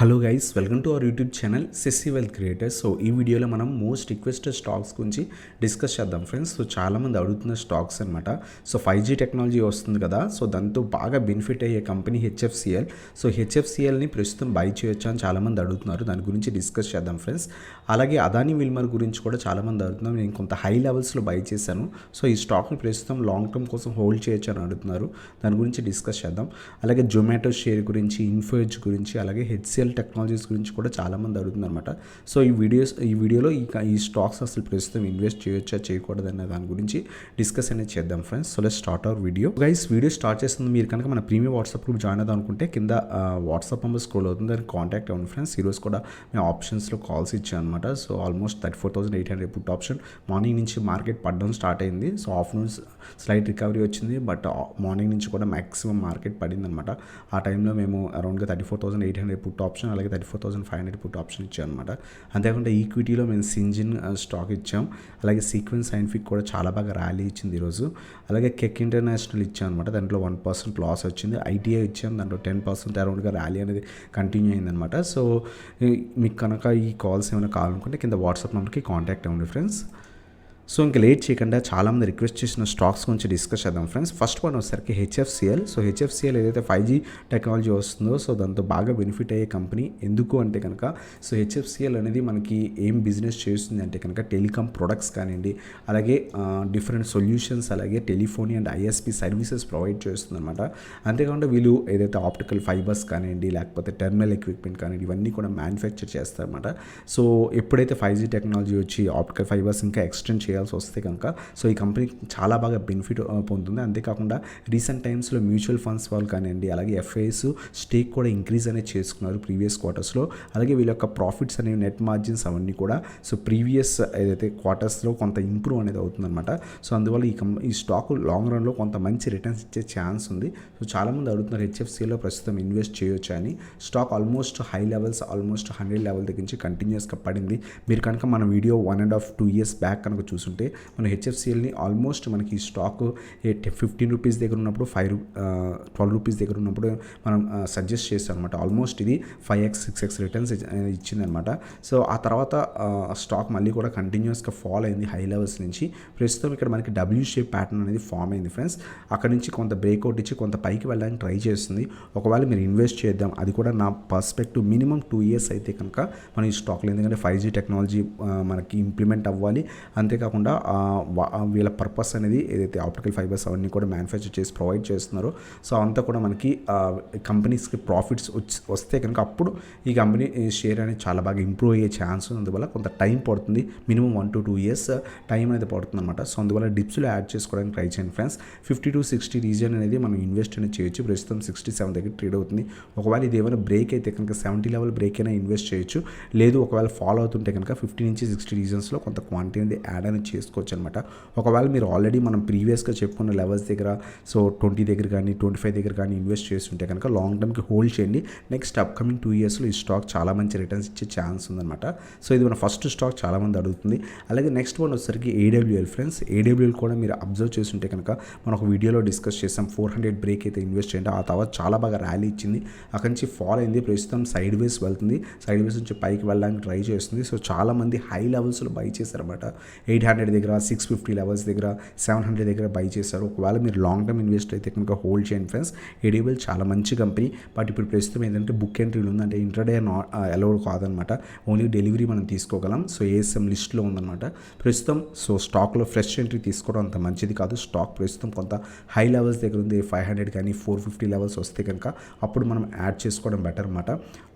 Hello guys, welcome to our YouTube channel సెస్సీ wealth creators. So ఈ వీడియోలో మనం మోస్ట్ రిక్వెస్టెడ్ స్టాక్స్ గురించి డిస్కస్ చేద్దాం ఫ్రెండ్స్. సో చాలామంది అడుగుతున్న స్టాక్స్ అనమాట. సో 5G టెక్నాలజీ వస్తుంది కదా, సో దాంతో బాగా బెనిఫిట్ అయ్యే కంపెనీ HFCL. సో HFCLని ప్రస్తుతం బై చేయొచ్చా అని చాలామంది అడుగుతున్నారు. దాని గురించి డిస్కస్ చేద్దాం ఫ్రెండ్స్. అలాగే అదానీ విల్మర్ గురించి కూడా చాలామంది అడుగుతున్నారు. నేను కొంత హై లెవెల్స్లో బై చేశాను. సో ఈ స్టాక్ని ప్రస్తుతం లాంగ్ టర్మ్ కోసం హోల్డ్ చేయొచ్చు అని అడుగుతున్నారు. దాని గురించి డిస్కస్ చేద్దాం. అలాగే జొమాటో షేర్ గురించి, ఇన్ఫోఎడ్జ్ గురించి, అలాగే HCL టెక్నాలజీస్ గురించి కూడా చాలామంది అడుగుతున్నారు అనమాట. సో ఈ వీడియోలో ఈ స్టాక్స్ అసలు ప్రస్తుతం ఇన్వెస్ట్ చేయొచ్చా చేయకూడదు అనే దాని గురించి డిస్కస్ అనేది చేద్దాం friends. So let's start our video. Guys, video start చేస్తుంది మీరు కనుక మన ప్రీమియం వాట్సాప్ గ్రూప్ జాయిన్ అవుదాం అనుకుంటే కింద వాట్సాప్ నెంబర్ స్క్రోల్ అవుతుంది, దానికి కాంటాక్ట్ అవ్వండి ఫ్రెండ్స్. ఈరోజు కూడా మేము ఆప్షన్స్లో కాల్స్ ఇచ్చాం అనమాట. So almost 34,800 put option. Morning నుంచి మార్కెట్ పడడం స్టార్ట్ అయింది. సో ఆఫ్టర్నూన్ స్లైట్ రికవరీ వచ్చింది, బట్ మార్నింగ్ నుంచి కూడా మ్యాక్సిమం మార్కెట్ పడింది అనమాట. ఆ టైంలో మేము అరౌండ్గా 34,800 పుట్ ఆప్షన్, అలాగే 34,500 పుట్ ఆప్షన్ ఇచ్చాం అనమాట. అంతేకాకుండా ఈక్విటీలో మేము సింజిన్ స్టాక్ ఇచ్చాం. అలాగే సీక్వెన్స్ సైంటిఫిక్ కూడా చాలా బాగా ర్యాలీ ఇచ్చింది ఈరోజు. అలాగే కెక్ ఇంటర్నేషనల్ ఇచ్చాం అనమాట. దాంట్లో 1% లాస్ వచ్చింది. ITI ఇచ్చాం, దాంట్లో 10% అరౌండ్గా ర్యాలీ అనేది కంటిన్యూ అయిందనమాట. సో మీకు కనుక ఈ కాల్స్ ఏమైనా కావాలనుకుంటే కింద వాట్సాప్ నెంబర్కి కాంటాక్ట్ అవ్వండి ఫ్రెండ్స్. సో ఇంకా లేట్ చేయకుండా చాలామంది రిక్వెస్ట్ చేసిన స్టాక్స్ గురించి డిస్కస్ చేద్దాం ఫ్రెండ్స్. ఫస్ట్ వన్ వచ్చేసరికి HFCL. సో HFCL ఏదైతే 5G టెక్నాలజీ వస్తుందో, సో దాంతో బాగా బెనిఫిట్ అయ్యే కంపెనీ. ఎందుకు అంటే కనుక సో HFCL అనేది మనకి ఏం బిజినెస్ చేస్తుంది అంటే కనుక టెలికామ్ ప్రొడక్ట్స్ కానివ్వండి, అలాగే డిఫరెంట్ సొల్యూషన్స్, అలాగే telephony and ISP services provide చేస్తుంది అనమాట. అంతేకాకుండా వీళ్ళు ఏదైతే ఆప్టికల్ ఫైబర్స్ కానివ్వండి, లేకపోతే టెర్మినల్ ఎక్విప్మెంట్ కానివ్వండి, ఇవన్నీ కూడా మ్యానుఫ్యాక్చర్ చేస్తారన్నమాట. సో ఎప్పుడైతే 5G టెక్నాలజీ వచ్చి ఆప్టికల్ ఫైబర్స్ ఇంకా ఎక్స్టెండ్ చేయాల్సి వస్తే కనుక సో ఈ కంపెనీ చాలా బాగా బెనిఫిట్ పొందుతుంది. అంతేకాకుండా రీసెంట్ టైమ్స్లో మ్యూచువల్ ఫండ్స్ వాళ్ళు కానివ్వండి, అలాగే FIs స్టేక్ కూడా ఇంక్రీజ్ అనేది చేసుకున్నారు ప్రీవియస్ క్వార్టర్స్లో. అలాగే వీళ్ళ యొక్క ప్రాఫిట్స్ అనేవి, నెట్ మార్జిన్స్ అవన్నీ కూడా సో ప్రీవియస్ ఏదైతే క్వార్టర్స్లో కొంత ఇంప్రూవ్ అనేది అవుతుందన్నమాట. సో అందువల్ల ఈ స్టాక్ లాంగ్ రన్లో కొంత మంచి రిటర్న్స్ ఇచ్చే ఛాన్స్ ఉంది. సో చాలామంది అడుగుతున్నారు HFCలో ప్రస్తుతం ఇన్వెస్ట్ చేయొచ్చా అని. Stock almost high levels, almost 100 level దగ్గర నుంచి కంటిన్యూస్గా పడింది. మీరు కనుక మన వీడియో 1.5-2 years బ్యాక్ కనుక చూసుంటే మన HFCLని ఆల్మోస్ట్ మనకి ఈ స్టాక్ 15 రూపీస్ దగ్గర ఉన్నప్పుడు 12 రూపీస్ దగ్గర ఉన్నప్పుడు మనం సజెస్ట్ చేస్తాం అనమాట. ఆల్మోస్ట్ ఇది 5x 6x రిటర్న్స్ ఇచ్చిందనమాట. సో ఆ తర్వాత స్టాక్ మళ్ళీ కూడా కంటిన్యూస్గా ఫాల్ అయింది హై లెవెల్స్ నుంచి. ప్రస్తుతం ఇక్కడ మనకి W షేప్ ప్యాటర్న్ అనేది ఫామ్ అయింది ఫ్రెండ్స్. అక్కడ నుంచి కొంత బ్రేక్అవుట్ ఇచ్చి కొంత పైకి వెళ్ళడానికి ట్రై చేస్తుంది. ఒకవేళ మీరు ఇన్వెస్ట్ చేద్దాం, అది కూడా నా పర్స్పెక్టివ్ మినిమం 2 years అయితే కనుక మనం ఈ స్టాక్లో, ఎందుకంటే 5G టెక్నాలజీ మనకి ఇంప్లిమెంట్ అవ్వాలి. అంతేకాకుండా వీళ్ళ పర్పస్ అనేది ఏదైతే ఆప్టికల్ ఫైబర్స్ అవన్నీ కూడా మ్యానుఫ్యాక్చర్ చేసి ప్రొవైడ్ చేస్తున్నారో సో అంతా కూడా మనకి కంపెనీస్కి ప్రాఫిట్స్ వస్తే కనుక అప్పుడు ఈ కంపెనీ షేర్ అనేది చాలా బాగా ఇంప్రూవ్ అయ్యే ఛాన్స్ ఉంది. అందువల్ల కొంత టైం పడుతుంది, మినిమం 1-2 years టైం అనేది పడుతుంది అనమాట. సో అందువల్ల డిప్స్లో యాడ్ చేసుకోవడానికి ట్రై చేయండి ఫ్రెండ్స్. 50-60 రీజన్ అనేది మనం ఇన్వెస్ట్ అనేది చేయొచ్చు. ప్రస్తుతం 67 దగ్గర ట్రేడ్ అవుతుంది. ఒకవేళ ఇది ఏమైనా బ్రేక్ అయితే కనుక 70 లెవెల్ బ్రేక్ అయినా ఇన్వెస్ట్ చేయొచ్చు. లేదు ఒకవేళ ఫాలో అవుతుంటే కనుక 50-60 రీజన్స్లో కొంత క్వాంటిటీ అనేది యాడ్ అనేది చేసుకోవచ్చు అనమాట. ఒకవేళ మీరు ఆల్రెడీ మనం ప్రీవియస్గా చెప్పుకున్న లెవెల్స్ దగ్గర సో 20 దగ్గర కానీ 25 దగ్గర కానీ ఇన్వెస్ట్ చేస్తుంటే కనుక లాంగ్ టర్మ్కి హోల్డ్ చేయండి. నెక్స్ట్ అప్కమింగ్ 2 yearsలో ఈ స్టాక్ చాలా మంచి రిటర్న్స్ ఇచ్చే ఛాన్స్ ఉందన్నమాట. సో ఇది మన ఫస్ట్ స్టాక్, చాలామంది అడుగుతుంది. అలాగే నెక్స్ట్ వన్ వచ్చేసరికి AWL ఫ్రెండ్స్. AWL కూడా మీరు అబ్జర్వ్ చేస్తుంటే కనుక మనం ఒక వీడియోలో డిస్కస్ చేసాం. 400 బ్రేక్ అయితే ఇన్వెస్ట్ చేయండి. ఆ తర్వాత చాలా బాగా ర్యాలీ ఇచ్చింది, అక్కడి నుంచి ఫాల్ అయింది. ప్రస్తుతం సైడ్ వేస్ వెళ్తుంది, సైడ్ వేస్ నుంచి పైకి వెళ్ళడానికి ట్రై చేస్తుంది. సో చాలామంది హై లెవెల్స్లో బై చేశారన్నమాట. 800 దగ్గర, 650 లెవెల్స్ దగ్గర, 700 దగ్గర బై చేశారు. ఒకవేళ మీరు లాంగ్ టర్మ్ ఇన్వెస్ట్ అయితే కనుక హోల్డ్ చేయండి ఫ్రెండ్స్. AWL చాలా మంచి కంపెనీ, బట్ ఇప్పుడు ప్రస్తుతం ఏంటంటే బుక్ ఎంట్రీలు ఉంది, అంటే ఇంటర్డే అలౌడ్ కాదనమాట. ఓన్లీ డెలివరీ మనం తీసుకోగలం. సో ASM లిస్ట్లో ఉందన్నమాట ప్రస్తుతం. సో స్టాక్లో ఫ్రెష్ ఎంట్రీ తీసుకోవడం అంత మంచిది కాదు. స్టాక్ ప్రస్తుతం కొంత హై లెవెల్స్ దగ్గర ఉంది. 500 కానీ 450 లెవెల్స్ వస్తే కనుక అప్పుడు మనం యాడ్ చేసుకోవడం బెటర్ అనమాట.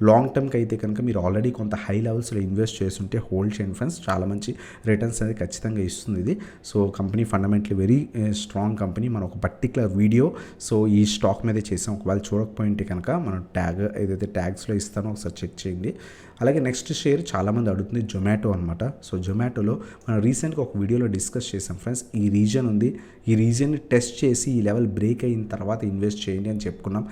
లాంగ్ టర్మ్కి అయితే కనుక మీరు ఆల్రెడీ కొంత హై లెవెల్స్లో ఇన్వెస్ట్ చేస్తుంటే హోల్డ్ చేయండి ఫ్రెండ్స్. చాలా మంచి రిటర్న్స్ అనేది ఖచ్చితంగా ఇస్తుంది ఇది. So company fundamentally very strong company. మనం ఒక పర్టికులర్ వీడియో సో ఈ స్టాక్ మీదే చేసాం. ఒకవేళ చూడకపోయింటే కనుక మనం ఏదైతే ట్యాగ్స్లో ఇస్తానో ఒకసారి చెక్ చేయండి. అలాగే నెక్స్ట్ షేర్ చాలామంది అడుగుతుంది జొమాటో అనమాట. సో జొమాటోలో మనం రీసెంట్గా ఒక వీడియోలో డిస్కస్ చేసాం ఫ్రెండ్స్. ఈ రీజన్ ఉంది, ఈ రీజన్ని టెస్ట్ చేసి ఈ లెవెల్ బ్రేక్ అయిన తర్వాత ఇన్వెస్ట్ చేయండి అని చెప్పుకున్నాం.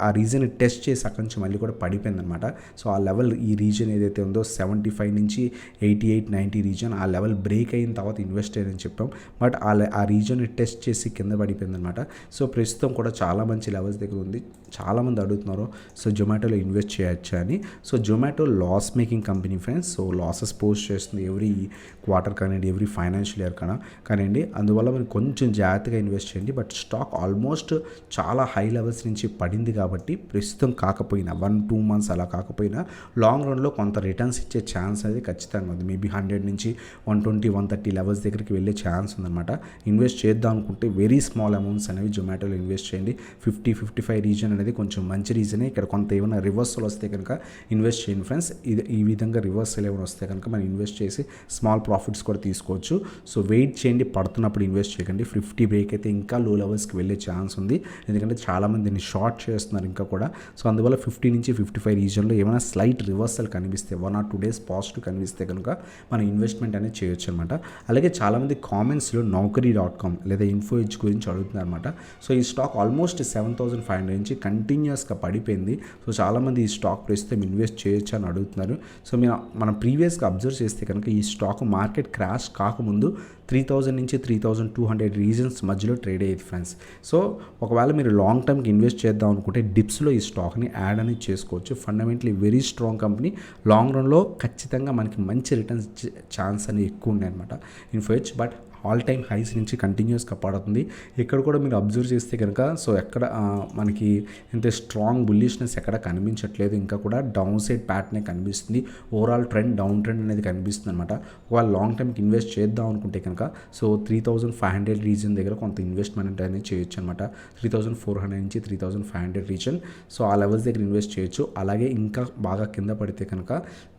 ఆ రీజన్ని టెస్ట్ చేసి అక్కడి నుంచి మళ్ళీ కూడా పడిపోయింది అనమాట. సో ఆ లెవెల్, ఈ రీజన్ ఏదైతే ఉందో 75 నుంచి 88-90 రీజన్, ఆ లెవెల్ బ్రేక్ అయిన అయిన తర్వాత ఇన్వెస్ట్ అయ్యారని చెప్పాం, బట్ ఆ రీజన్ని టెస్ట్ చేసి కింద పడిపోయిందనమాట. సో ప్రస్తుతం కూడా చాలా మంచి లెవెల్స్ దగ్గర ఉంది. చాలామంది అడుగుతున్నారు సో జొమాటోలో ఇన్వెస్ట్ చేయొచ్చా అని. So Zomato loss making company friends. So losses post చేస్తుంది ఎవ్రీ క్వార్టర్ కానివ్వండి, ఎవ్రీ ఫైనాన్షియల్ ఇయర్ కానివ్వండి. అందువల్ల మీరు కొంచెం జాగ్రత్తగా ఇన్వెస్ట్ చేయండి. బట్ స్టాక్ ఆల్మోస్ట్ చాలా హై లెవెల్స్ నుంచి పడింది కాబట్టి ప్రస్తుతం కాకపోయినా 1-2 మంత్స్ అలా కాకపోయినా లాంగ్ రన్లో కొంత రిటర్న్స్ ఇచ్చే ఛాన్స్ అనేది ఖచ్చితంగా ఉంది. మేబీ 100 నుంచి 120-130 లెవెల్స్ దగ్గరికి వెళ్ళే ఛాన్స్ ఉందన్నమాట. ఇన్వెస్ట్ చేద్దాం అనుకుంటే వెరీ స్మాల్ అమౌంట్స్ అనేవి జొమాటోలో ఇన్వెస్ట్ చేయండి. 50-55 రీజన్ అనేది కొంచెం మంచి రీజనే. ఇక్కడ కొంత ఏమైనా రివర్సల్ వస్తే కనుక ఇన్వెస్ట్ చేయండి ఫ్రెండ్స్. ఈ విధంగా రివర్సల్ ఏమైనా వస్తే కనుక మనం ఇన్వెస్ట్ చేసి స్మాల్ ప్రాఫిట్స్ కూడా తీసుకోవచ్చు. సో వెయిట్ చేయండి, పడుతున్నప్పుడు ఇన్వెస్ట్ చేయకండి. 50 బ్రేక్ అయితే ఇంకా లో లెవెల్స్కి వెళ్ళే ఛాన్స్ ఉంది, ఎందుకంటే చాలామంది దీన్ని షార్ట్ చేస్తున్నారు ఇంకా కూడా. సో అందువల్ల 50 నుంచి 55 రీజన్లో ఏమైనా స్లైట్ రివర్సల్ కనిపిస్తే 1 or 2 days పాజిటివ్ కనిపిస్తే కనుక మన ఇన్వెస్ట్మెంట్ అనేది చేయొచ్చు అనమాట. అలాగే చాలామంది కామెంట్స్లో naukari.com లేదా ఇన్ఫోఎడ్జ్ గురించి అడుగుతున్నారు అనమాట. సో ఈ స్టాక్ ఆల్మోస్ట్ 7,500 నుంచి కంటిన్యూస్గా పడిపోయింది. సో చాలామంది ఈ స్టాక్ ప్రస్తుతం ఇన్వెస్ట్ చేయొచ్చు అని అడుగుతున్నారు. సో మనం ప్రీవియస్గా అబ్జర్వ్ చేస్తే కనుక ఈ స్టాక్ మార్కెట్ క్రాష్ కాకముందు 3,000 నుంచి 3,200 రీజన్స్ మధ్యలో ట్రేడ్ అయ్యేది ఫ్రెండ్స్. సో ఒకవేళ మీరు లాంగ్ టర్మ్కి ఇన్వెస్ట్ చేద్దాం అనుకుంటే డిప్స్లో ఈ స్టాక్ని యాడ్ అనేది చేసుకోవచ్చు. Fundamentally very strong company. Long రన్లో ఖచ్చితంగా మనకి మంచి రిటర్న్స్ ఛాన్స్ అనేవి ఎక్కువ ఉన్నాయన్నమాట Info Edge. But all time highs నుంచి కంటిన్యూస్గా పడుతుంది. ఇక్కడ కూడా మీరు అబ్జర్వ్ చేస్తే కనుక సో ఎక్కడ మనకి ఇంత స్ట్రాంగ్ బుల్లిష్నెస్ ఎక్కడ కనిపించట్లేదు. ఇంకా కూడా డౌన్ సైడ్ ప్యాటర్నే కనిపిస్తుంది. ఓవరాల్ ట్రెండ్ డౌన్ ట్రెండ్ అనేది కనిపిస్తుంది అనమాట. ఒకవేళ లాంగ్ టర్మ్కి ఇన్వెస్ట్ చేద్దాం అనుకుంటే కనుక సో 3,500 రీజన్ దగ్గర కొంత ఇన్వెస్ట్మెంట్ అనేది చేయొచ్చు అనమాట. 3,400 నుంచి 3,500 రీజన్. సో ఆ లెవెల్స్ దగ్గర ఇన్వెస్ట్ చేయొచ్చు. అలాగే ఇంకా బాగా కింద పడితే కనుక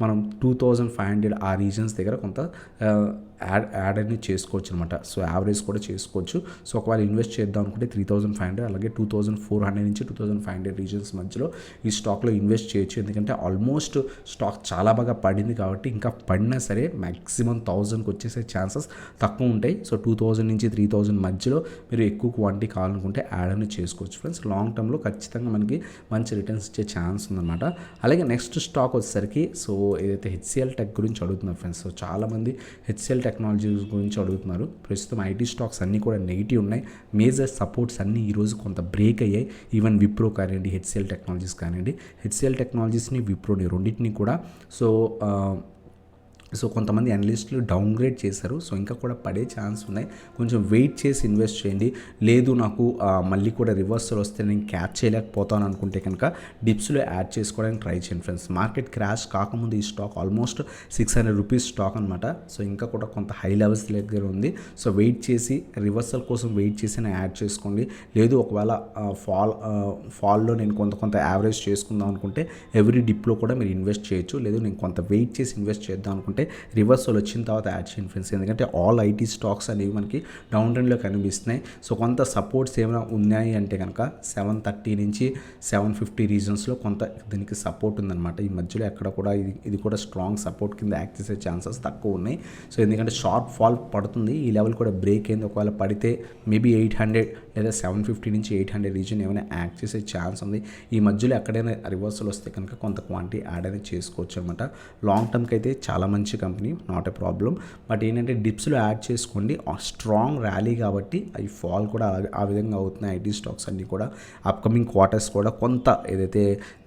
మనం 2,500 ఆ రీజన్స్ దగ్గర కొంత యాడ్ అనేది చేసుకోవచ్చు అనమాట. సో యావరేజ్ కూడా చేసుకోవచ్చు. సో ఒకవేళ ఇన్వెస్ట్ చేద్దాం అనుకుంటే 3,500 అలాగే 2,400 నుంచి 2,500 రీజన్స్ మధ్యలో ఈ స్టాక్లో ఇన్వెస్ట్ చేయొచ్చు. ఎందుకంటే ఆల్మోస్ట్ స్టాక్ చాలా బాగా పడింది కాబట్టి ఇంకా పడినా సరే మ్యాక్సిమం 1,000కి వచ్చేసే ఛాన్సెస్ తక్కువ ఉంటాయి. సో 2,000 నుంచి 3,000 మధ్యలో మీరు ఎక్కువ క్వాంటిటీ కావాలనుకుంటే యాడ్ అనేది చేసుకోవచ్చు ఫ్రెండ్స్. లాంగ్ టర్మ్లో ఖచ్చితంగా మనకి మంచి రిటర్న్స్ ఇచ్చే ఛాన్స్ ఉందన్నమాట. అలాగే నెక్స్ట్ స్టాక్ వచ్చేసరికి సో ఏదైతే HCL టెక్ గురించి అడుగుతున్నారు ఫ్రెండ్స్. సో చాలామంది HCL టెక్నాలజీస్ గురించి అడుగుతున్నారు. ప్రస్తుతం ఐటీ స్టాక్స్ అన్నీ కూడా నెగిటివ్ ఉన్నాయి. మేజర్ సపోర్ట్స్ అన్నీ ఈరోజు కొంత బ్రేక్ అయ్యాయి. ఈవెన్ విప్రో కానివ్వండి, HCL టెక్నాలజీస్ కానివ్వండి. HCL టెక్నాలజీస్ని విప్రోని రెండింటిని కూడా సో కొంతమంది అనలిస్టులు డౌన్గ్రేడ్ చేశారు. సో ఇంకా కూడా పడే ఛాన్స్ ఉన్నాయి. కొంచెం వెయిట్ చేసి ఇన్వెస్ట్ చేయండి. లేదు నాకు మళ్ళీ కూడా రివర్సల్ వస్తే నేను క్యాచ్ చేయలేకపోతాను అనుకుంటే కనుక డిప్స్లో యాడ్ చేసుకోవడానికి ట్రై చేయండి ఫ్రెండ్స్. మార్కెట్ క్రాష్ కాకముందు ఈ స్టాక్ ఆల్మోస్ట్ 600 రూపీస్ స్టాక్ అనమాట. సో ఇంకా కూడా కొంత హై లెవెల్స్ దగ్గర ఉంది. సో వెయిట్ చేసి రివర్సల్ కోసం వెయిట్ చేసి యాడ్ చేసుకోండి. లేదు ఒకవేళ ఫాల్లో నేను కొంత యావరేజ్ చేసుకుందాం అనుకుంటే ఎవ్రీ డిప్లో కూడా మీరు ఇన్వెస్ట్ చేయొచ్చు. లేదు నేను కొంత వెయిట్ చేసి ఇన్వెస్ట్ చేద్దాం అనుకుంటే రివర్సల్ వచ్చిన తర్వాత యాడ్ చేయండి ఫ్రెండ్స్. ఎందుకంటే ఆల్ ఐటీ స్టాక్స్ అనేవి మనకి డౌన్ ట్రెండ్లో కనిపిస్తున్నాయి. సో కొంత సపోర్ట్స్ ఏమైనా ఉన్నాయి అంటే కనుక 730 నుంచి 750 రీజన్స్లో కొంత దీనికి సపోర్ట్ ఉందన్నమాట. ఈ మధ్యలో ఎక్కడ కూడా ఇది కూడా స్ట్రాంగ్ సపోర్ట్ కింద యాక్ట్ చేసే ఛాన్సెస్ తక్కువ ఉన్నాయి. సో ఎందుకంటే షార్ట్ ఫాల్ పడుతుంది. ఈ లెవెల్ కూడా బ్రేక్ అయింది. ఒకవేళ పడితే మేబీ 800 లేదా 750 నుంచి 800 రీజన్ ఏమైనా యాక్ట్ చేసే ఛాన్స్ ఉంది. ఈ మధ్యలో ఎక్కడైనా రివర్సల్ వస్తే కనుక కొంత క్వాంటిటీ యాడ్ అనేది చేసుకోవచ్చు అనమాట. లాంగ్ టర్మ్కి అయితే చాలా మంచి company, not a problem. But ఏంటంటే డిప్స్లో యాడ్ చేసుకోండి. స్ట్రాంగ్ ర్యాలీ కాబట్టి అవి ఫాల్ కూడా ఆ విధంగా అవుతున్నాయి. ఐటీ స్టాక్స్ అన్నీ కూడా అప్కమింగ్ క్వార్టర్స్ కూడా కొంత ఏదైతే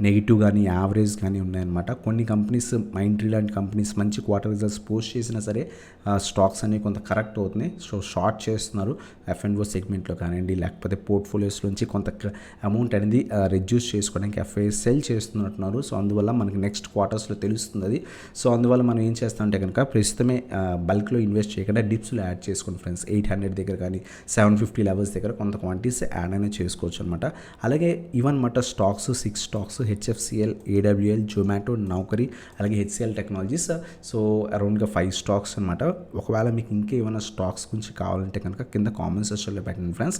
నెగిటివ్ కానీ యావరేజ్ కానీ ఉన్నాయన్నమాట. కొన్ని కంపెనీస్ మైంట్రీ లాంటి కంపెనీస్ మంచి క్వార్టర్ రిజల్ట్స్ పోస్ట్ చేసినా సరే స్టాక్స్ అనేవి కొంత కరెక్ట్ అవుతున్నాయి. సో షార్ట్ చేస్తున్నారు F&O సెగ్మెంట్లో కానివ్వండి, లేకపోతే పోర్ట్ఫోలియోస్లోంచి కొంత అమౌంట్ అనేది రెడ్యూస్ చేసుకోవడానికి FIS సెల్ చేస్తున్నట్టున్నారు. సో అందువల్ల మనకి నెక్స్ట్ క్వార్టర్స్లో తెలుస్తుంది అది. సో అందువల్ల మనం ఏం చేస్తామంటే కనుక ప్రస్తుతమే బల్క్లో ఇన్వెస్ట్ చేయకుండా డిప్స్లో యాడ్ చేసుకోండి ఫ్రెండ్స్. 800 దగ్గర కానీ 750 లెవెల్స్ దగ్గర కొంత క్వాంటిటీస్ యాడ్ అనేది చేసుకోవచ్చు అనమాట. అలాగే even stocks 6 stocks HFCL, AWL, Zomato, Naukri అలాగే HCL టెక్నాలజీస్. సో అరౌండ్గా 5 స్టాక్స్ అనమాట. ఒకవేళ మీకు ఇంకా ఏమైనా స్టాక్స్ గురించి కావాలంటే కనుక కింద కామెంట్ సెక్షన్లో పెట్టండి ఫ్రెండ్స్.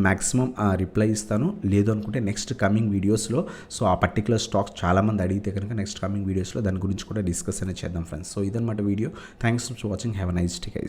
మ్యాక్సిమం రిప్లై ఇస్తాను. లేదు అనుకుంటే నెక్స్ట్ కమింగ్ వీడియోస్లో సో ఆ పర్టికులర్ స్టాక్స్ చాలామంది అడిగితే కనుక నెక్స్ట్ కమింగ్ వీడియోస్లో దాని గురించి కూడా డిస్కస్ అనేది చేద్దాం ఫ్రెండ్స్. సో ఇదన్నమాట video. Thanks for watching. Have a nice day guys.